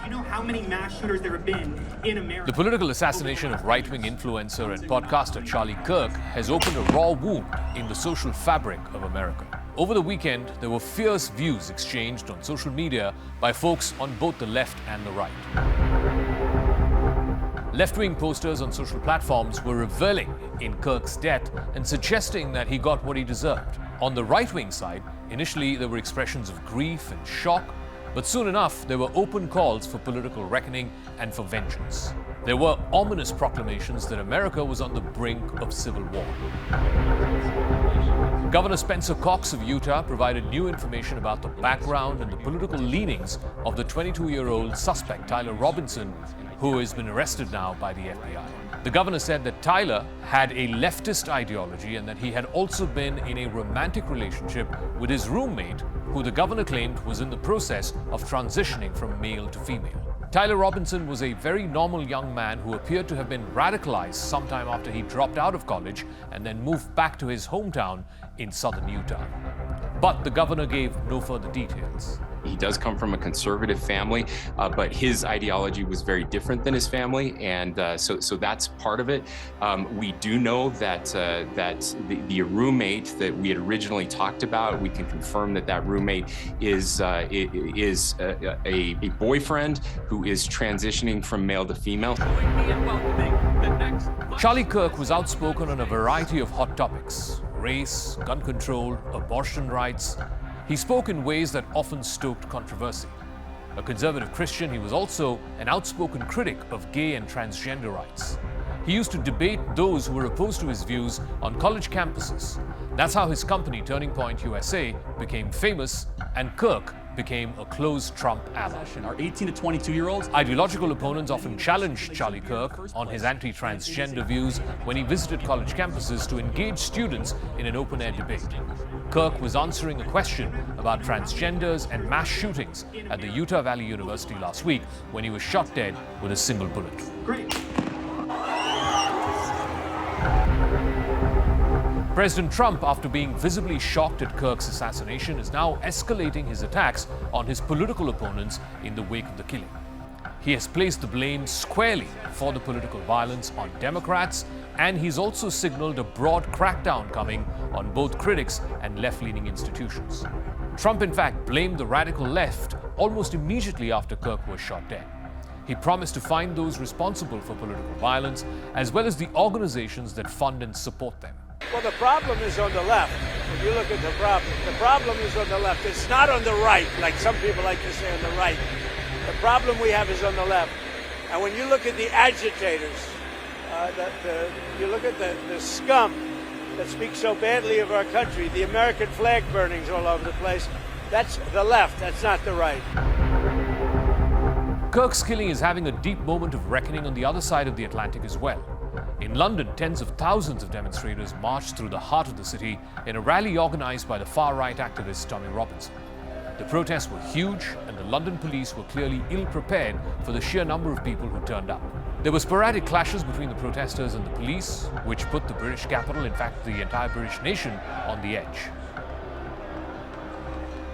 you know how many mass shooters there have been in America? The political assassination of right-wing influencer and podcaster Charlie Kirk has opened a raw wound in the social fabric of America. Over the weekend, there were fierce views exchanged on social media by folks on both the left and the right. Left-wing posters on social platforms were reveling in Kirk's death and suggesting that he got what he deserved. On the right-wing side, initially there were expressions of grief and shock, but soon enough there were open calls for political reckoning and for vengeance. There were ominous proclamations that America was on the brink of civil war. Governor Spencer Cox of Utah provided new information about the background and the political leanings of the 22-year-old suspect, Tyler Robinson, who has been arrested now by the FBI. The governor said that Tyler had a leftist ideology and that he had also been in a romantic relationship with his roommate, who the governor claimed was in the process of transitioning from male to female. Tyler Robinson was a very normal young man who appeared to have been radicalized sometime after he dropped out of college and then moved back to his hometown in southern Utah. But the governor gave no further details. He does come from a conservative family, but his ideology was very different than his family, and so that's part of it. We do know that the roommate that we had originally talked about, we can confirm that roommate is a boyfriend who is transitioning from male to female. Charlie Kirk was outspoken on a variety of hot topics: race, gun control, abortion rights. He spoke in ways that often stoked controversy. A conservative Christian, he was also an outspoken critic of gay and transgender rights. He used to debate those who were opposed to his views on college campuses. That's how his company, Turning Point USA, became famous, and Kirk became a close Trump ally. Our 18 to 22-year-olds. Ideological opponents often challenged Charlie Kirk on his anti-transgender views when he visited college campuses to engage students in an open-air debate. Kirk was answering a question about transgenders and mass shootings at the Utah Valley University last week when he was shot dead with a single bullet. Great. President Trump, after being visibly shocked at Kirk's assassination, is now escalating his attacks on his political opponents in the wake of the killing. He has placed the blame squarely for the political violence on Democrats, and he's also signaled a broad crackdown coming on both critics and left-leaning institutions. Trump, in fact, blamed the radical left almost immediately after Kirk was shot dead. He promised to find those responsible for political violence, as well as the organizations that fund and support them. Well, the problem is on the left. If you look at the problem is on the left. It's not on the right, like some people like to say on the right. The problem we have is on the left. And when you look at the agitators, you look at the scum that speaks so badly of our country, the American flag burnings all over the place, that's the left, that's not the right. Kirk's killing is having a deep moment of reckoning on the other side of the Atlantic as well. In London, tens of thousands of demonstrators marched through the heart of the city in a rally organized by the far-right activist Tommy Robinson. The protests were huge, and the London police were clearly ill-prepared for the sheer number of people who turned up. There were sporadic clashes between the protesters and the police, which put the British capital, in fact the entire British nation, on the edge.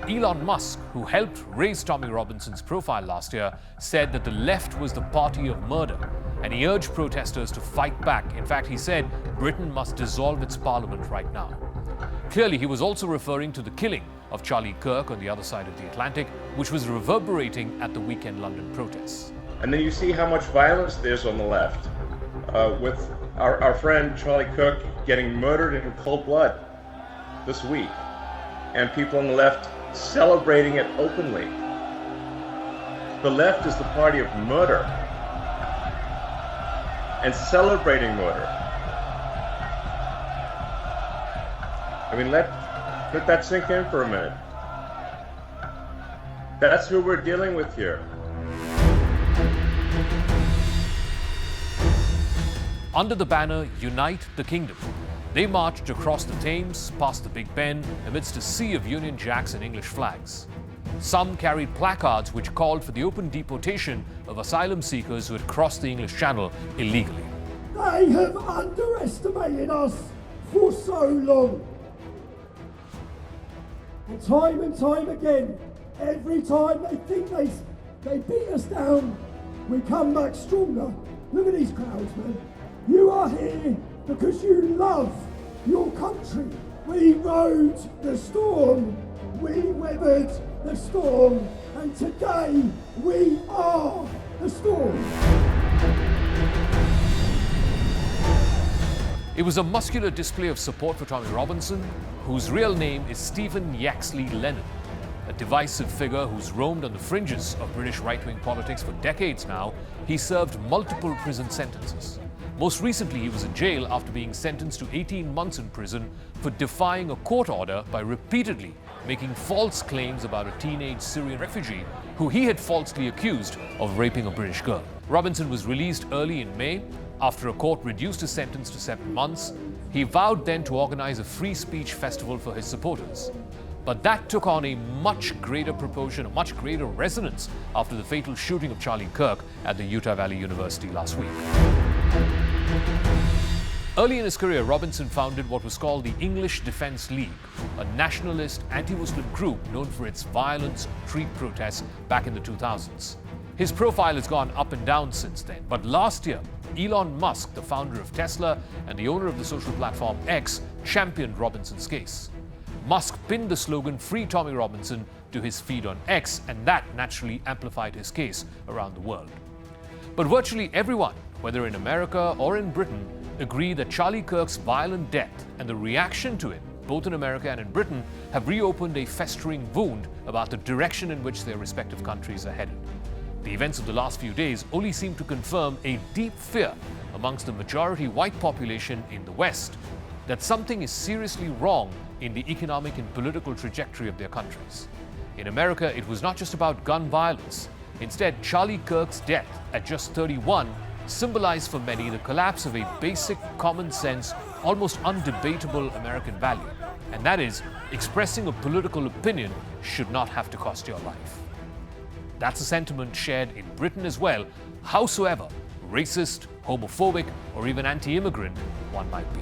Elon Musk, who helped raise Tommy Robinson's profile last year, said that the left was the party of murder, and he urged protesters to fight back. In fact, he said Britain must dissolve its parliament right now. Clearly, he was also referring to the killing of Charlie Kirk on the other side of the Atlantic, which was reverberating at the weekend London protests. And then you see how much violence there's on the left, with our friend Charlie Kirk getting murdered in cold blood this week, and people on the left celebrating it openly. The left is the party of murder and celebrating murder. I mean, let that sink in for a minute. That's who we're dealing with here. Under the banner Unite the Kingdom, they marched across the Thames, past the Big Ben, amidst a sea of Union Jacks and English flags. Some carried placards which called for the open deportation of asylum seekers who had crossed the English Channel illegally. They have underestimated us for so long. And time again, every time they think They beat us down, we come back stronger. Look at these crowds, man. You are here because you love your country. We rode the storm, we weathered the storm, and today we are the storm. It was a muscular display of support for Tommy Robinson, whose real name is Stephen Yaxley Lennon, a divisive figure who's roamed on the fringes of British right-wing politics for decades now. He served multiple prison sentences. Most recently, he was in jail after being sentenced to 18 months in prison for defying a court order by repeatedly making false claims about a teenage Syrian refugee who he had falsely accused of raping a British girl. Robinson was released early in May after a court reduced his sentence to 7 months. He vowed then to organize a free speech festival for his supporters. But that took on a much greater proportion, a much greater resonance after the fatal shooting of Charlie Kirk at the Utah Valley University last week. Early in his career, Robinson founded what was called the English Defence League, a nationalist, anti-Muslim group known for its violent street protests back in the 2000s. His profile has gone up and down since then, but last year, Elon Musk, the founder of Tesla and the owner of the social platform X, championed Robinson's case. Musk pinned the slogan "Free Tommy Robinson" to his feed on X, and that naturally amplified his case around the world. But virtually everyone, whether in America or in Britain, agree that Charlie Kirk's violent death and the reaction to it, both in America and in Britain, have reopened a festering wound about the direction in which their respective countries are headed. The events of the last few days only seem to confirm a deep fear amongst the majority white population in the West that something is seriously wrong in the economic and political trajectory of their countries. In America, it was not just about gun violence. Instead, Charlie Kirk's death at just 31 symbolized for many the collapse of a basic, common sense, almost undebatable American value, and that is, expressing a political opinion should not have to cost your life. That's a sentiment shared in Britain as well, howsoever racist, homophobic, or even anti-immigrant one might be.